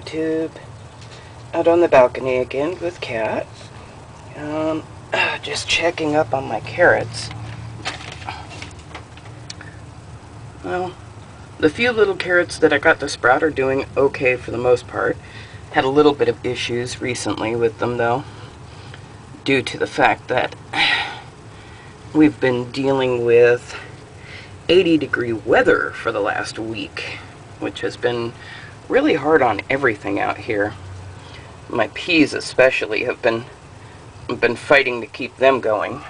YouTube. Out on the balcony again with Kat. Just checking up on my carrots. Well, the few little carrots that I got to sprout are doing okay for the most part. Had a little bit of issues recently with them though, due to the fact that we've been dealing with 80-degree weather for the last week, which has been really hard on everything out here. My peas especially have been fighting to keep them going.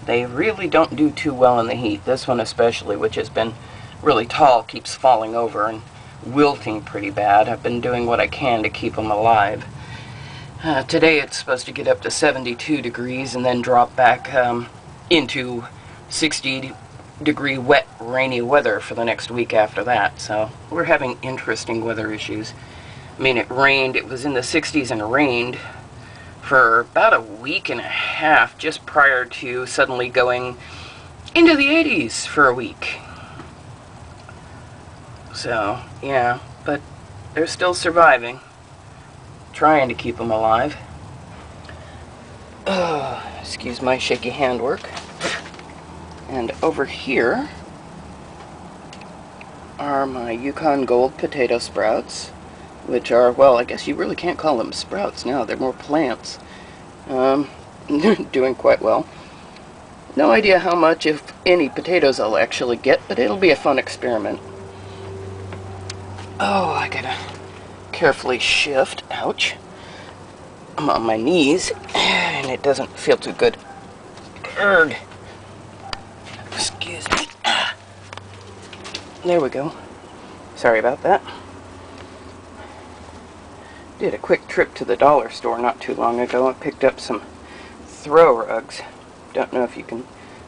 They really don't do too well in the heat. This one especially, which has been really tall, keeps falling over and wilting pretty bad. I've been doing what I can to keep them alive. Today it's supposed to get up to 72 degrees and then drop back into 60-degree wet, rainy weather for the next week after that. So we're having interesting weather issues. I mean, it rained, it was in the 60s and rained for about a week and a half just prior to suddenly going into the 80s for a week. So, yeah, but they're still surviving. Trying to keep them alive. Excuse my shaky handwork. And over here are my Yukon Gold potato sprouts, which are, well, I guess you really can't call them sprouts now. They're more plants. They're doing quite well. No idea how much, if any, potatoes I'll actually get, but it'll be a fun experiment. Oh, I gotta carefully shift. Ouch. I'm on my knees, and it doesn't feel too good. Urgh. Excuse me. There we go. Sorry about that. Did a quick trip to the dollar store not too long ago and picked up some throw rugs. Don't know if you can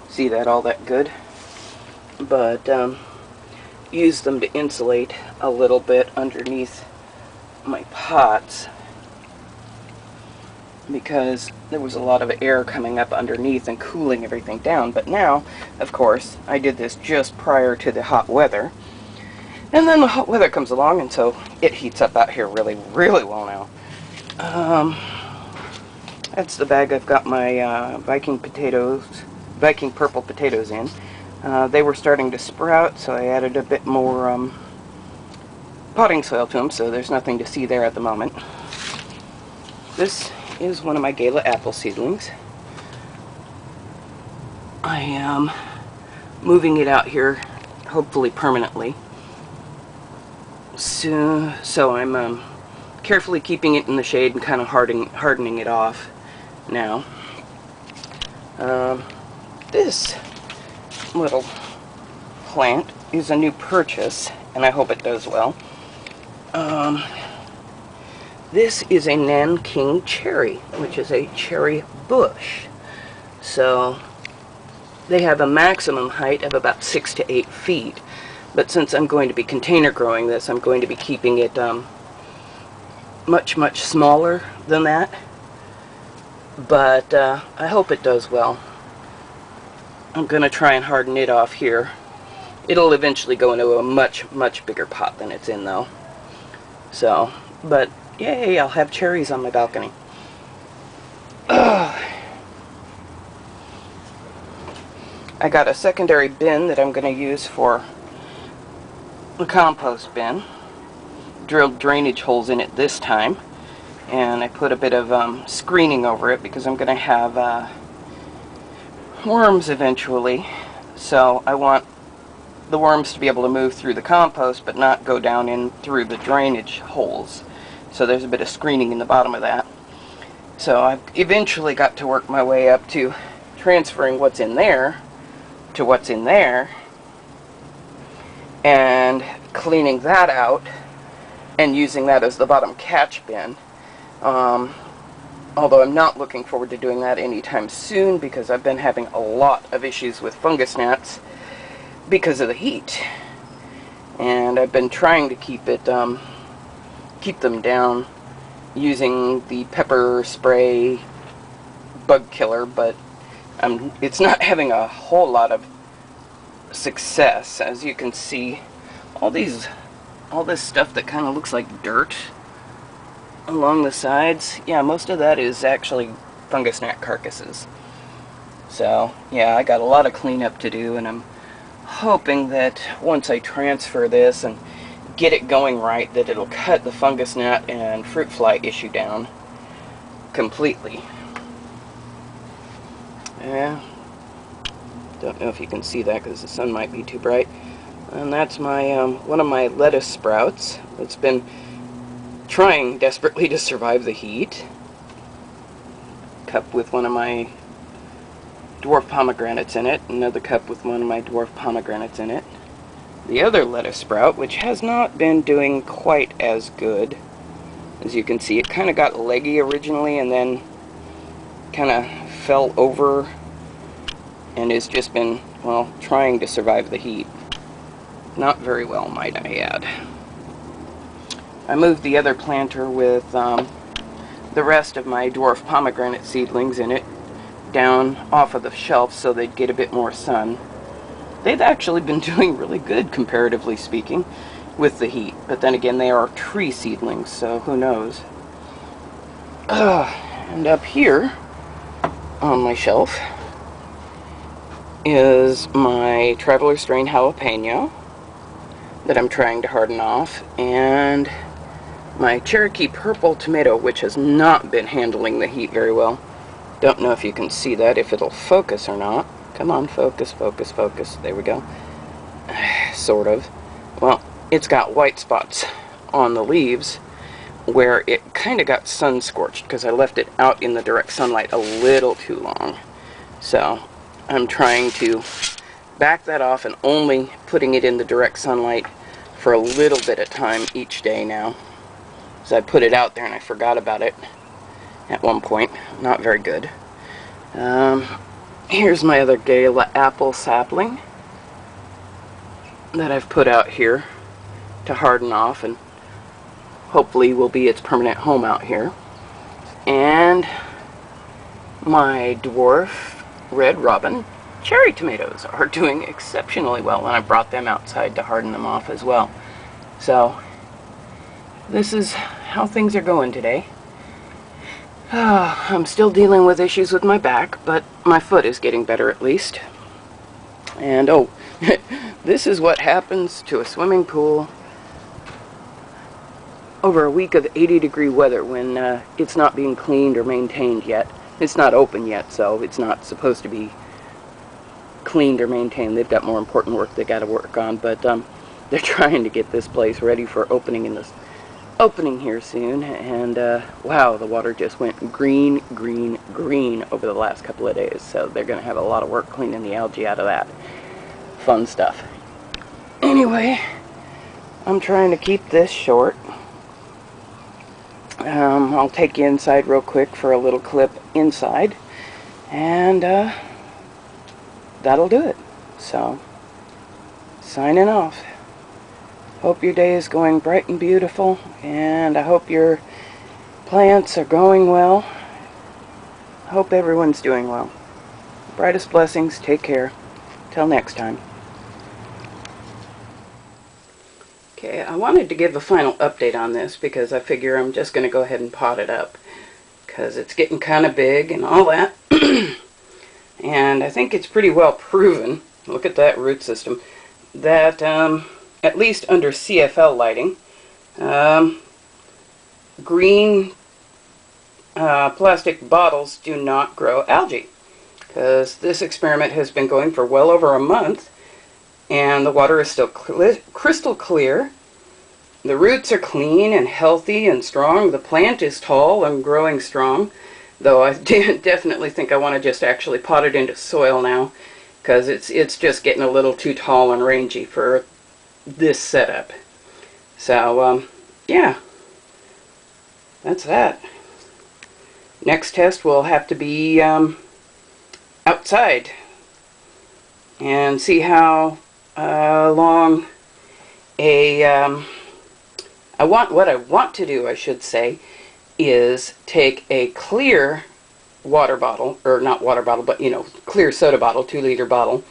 see that all that good, but use them to insulate a little bit underneath my pots because there was a lot of air coming up underneath and cooling everything down. But now, of course, I did this just prior to the hot weather, and then the hot weather comes along and so it heats up out here really, really well now. That's the bag I've got my Viking purple potatoes in. They were starting to sprout, so I added a bit more potting soil to them, so there's nothing to see there at the moment. This is one of my Gala apple seedlings. I am moving it out here, hopefully permanently. So I'm carefully keeping it in the shade and kind of hardening it off now. This little plant is a new purchase, and I hope it does well. This is a Nanking cherry, which is a cherry bush. So they have a maximum height of about 6 to 8 feet. But since I'm going to be container growing this, I'm going to be keeping it much, much smaller than that. But I hope it does well. I'm going to try and harden it off here. It'll eventually go into a much, much bigger pot than it's in, though. So, but yay, I'll have cherries on my balcony. I got a secondary bin that I'm going to use for the compost bin. Drilled drainage holes in it this time, and I put a bit of screening over it because I'm going to have worms eventually. So I want the worms to be able to move through the compost but not go down in through the drainage holes. So there's a bit of screening in the bottom of that. So I've eventually got to work my way up to transferring what's in there to what's in there and cleaning that out and using that as the bottom catch bin. Although I'm not looking forward to doing that anytime soon because I've been having a lot of issues with fungus gnats because of the heat. And I've been trying to keep them down using the pepper spray bug killer, but it's not having a whole lot of success. As you can see, all this stuff that kind of looks like dirt along the sides, yeah, most of that is actually fungus gnat carcasses. So, yeah, I got a lot of cleanup to do, and I'm hoping that once I transfer this and get it going right, that it'll cut the fungus gnat and fruit fly issue down completely. Yeah, don't know if you can see that because the sun might be too bright. And that's my one of my lettuce sprouts. It's been trying desperately to survive the heat. Cup with one of my dwarf pomegranates in it. Another cup with one of my dwarf pomegranates in it. The other lettuce sprout, which has not been doing quite as good. As you can see, it kind of got leggy originally and then kind of fell over and has just been, well, trying to survive the heat. Not very well, might I add. I moved the other planter with the rest of my dwarf pomegranate seedlings in it down off of the shelf so they'd get a bit more sun. They've actually been doing really good, comparatively speaking, with the heat. But then again, they are tree seedlings, so who knows. And up here on my shelf is my Traveler Strain Jalapeno that I'm trying to harden off, and my Cherokee Purple Tomato, which has not been handling the heat very well. Don't know if you can see that, if it'll focus or not. Come on, focus, focus, focus. There we go. Sort of. Well, it's got white spots on the leaves where it kind of got sun scorched because I left it out in the direct sunlight a little too long. So I'm trying to back that off and only putting it in the direct sunlight for a little bit of time each day now. So I put it out there and I forgot about it at one point. Not very good. Here's my other Gala apple sapling that I've put out here to harden off and hopefully will be its permanent home out here. And my dwarf red robin cherry tomatoes are doing exceptionally well, and I brought them outside to harden them off as well. So this is how things are going today. I'm still dealing with issues with my back, but my foot is getting better at least. And oh, this is what happens to a swimming pool over a week of 80-degree weather when it's not being cleaned or maintained yet. It's not open yet, so it's not supposed to be cleaned or maintained. They've got more important work they got to work on, but they're trying to get this place ready for opening here soon. And wow, the water just went green, green, green over the last couple of days, so they're going to have a lot of work cleaning the algae out of that. Fun stuff. Anyway, I'm trying to keep this short. I'll take you inside real quick for a little clip inside, and that'll do it. So, signing off. Hope your day is going bright and beautiful, and I hope your plants are going well. I hope everyone's doing well. Brightest blessings. Take care. Till next time. Okay, I wanted to give a final update on this because I figure I'm just going to go ahead and pot it up because it's getting kind of big and all that. And I think it's pretty well proven, look at that root system, that at least under CFL lighting, green plastic bottles do not grow algae, because this experiment has been going for well over a month and the water is still crystal clear. The roots are clean and healthy and strong. The plant is tall and growing strong, though I definitely think I want to just actually pot it into soil now, because it's just getting a little too tall and rangy for this setup. So yeah, that's that. Next test will have to be outside and see how long what I want to do, I should say, is take a clear water bottle, or not water bottle, but clear soda bottle, 2-liter bottle,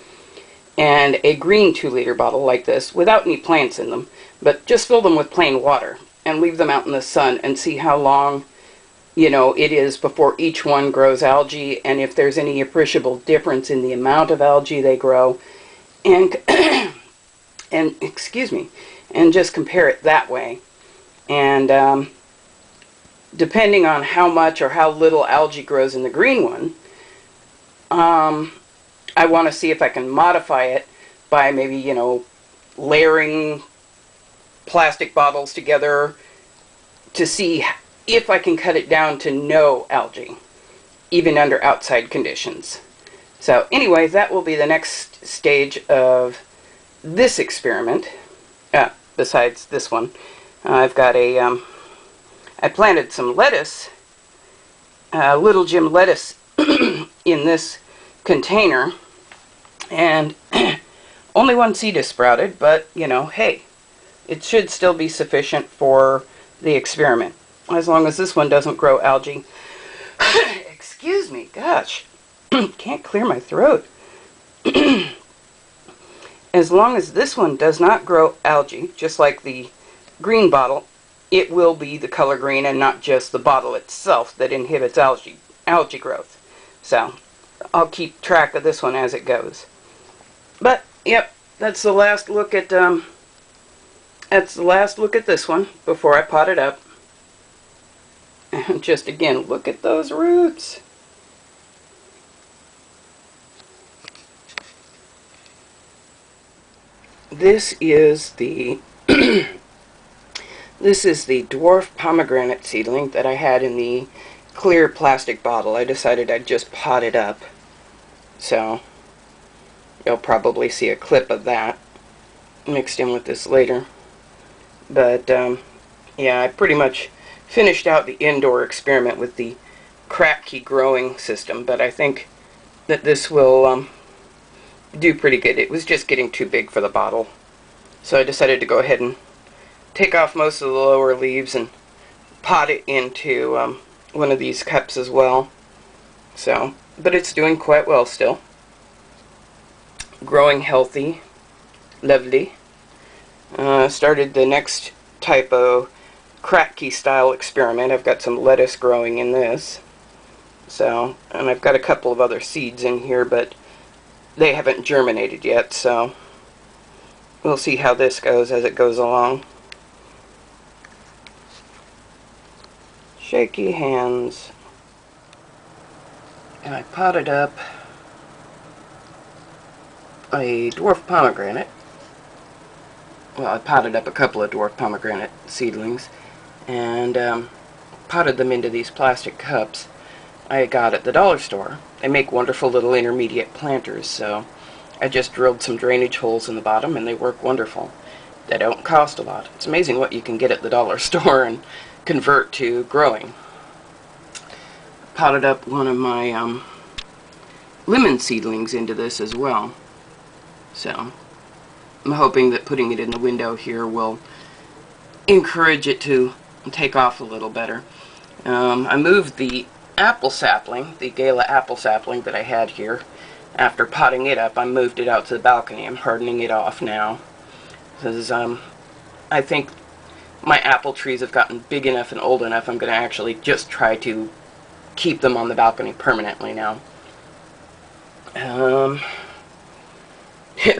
and a green 2-liter bottle like this, without any plants in them, but just fill them with plain water. and leave them out in the sun and see how long, you know, it is before each one grows algae, and if there's any appreciable difference in the amount of algae they grow, and and excuse me, and just compare it that way. And depending on how much or how little algae grows in the green one, I want to see if I can modify it by maybe, you know, layering plastic bottles together to see if I can cut it down to no algae, even under outside conditions. So anyway, that will be the next stage of this experiment, besides this one. I've got a, I planted some lettuce, Little Jim lettuce in this container, and only one seed is sprouted, but, you know, hey, it should still be sufficient for the experiment, as long as this one doesn't grow algae. Excuse me, gosh, can't clear my throat. As long as this one does not grow algae, just like the green bottle, it will be the color green and not just the bottle itself that inhibits algae growth. So I'll keep track of this one as it goes. But yep, that's the last look at this one before I pot it up. And just again, look at those roots. This is the this is the Dwarf Pomegranate seedling that I had in the clear plastic bottle. I decided I'd just pot it up. So you'll probably see a clip of that mixed in with this later. But yeah, I pretty much finished out the indoor experiment with the crack key growing system, but I think that this will do pretty good. It was just getting too big for the bottle, so I decided to go ahead and take off most of the lower leaves and pot it into one of these cups as well. So, but it's doing quite well still. Growing healthy, lovely. Started the next type of crack key style experiment. I've got some lettuce growing in this. So, and I've got a couple of other seeds in here, but they haven't germinated yet, so we'll see how this goes as it goes along. Shaky hands. And I potted up a dwarf pomegranate. Well, I potted up a couple of dwarf pomegranate seedlings and potted them into these plastic cups I got at the dollar store. They make wonderful little intermediate planters, so I just drilled some drainage holes in the bottom and they work wonderful. They don't cost a lot. It's amazing what you can get at the dollar store and convert to growing. Potted up one of my lemon seedlings into this as well. So I'm hoping that putting it in the window here will encourage it to take off a little better. I moved the apple sapling, the Gala apple sapling that I had here. After potting it up, I moved it out to the balcony. I'm hardening it off now, because I think my apple trees have gotten big enough and old enough. I'm going to actually just try to keep them on the balcony permanently now.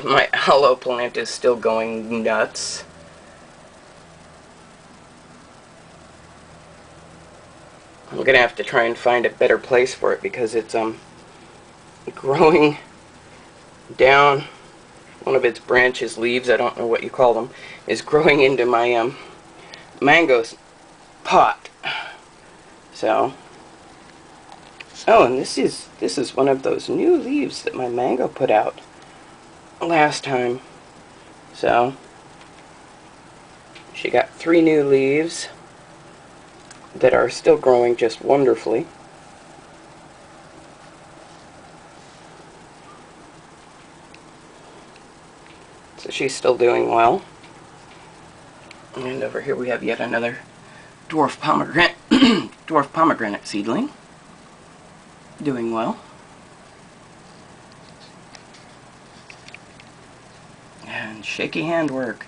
My aloe plant is still going nuts. I'm going to have to try and find a better place for it because it's growing down one of its branches, leaves, I don't know what you call them, is growing into my mango pot. So, oh, and this is one of those new leaves that my mango put out last time. So she got 3 new leaves that are still growing just wonderfully. So she's still doing well. And over here we have yet another dwarf pomegranate seedling doing well. And shaky handwork.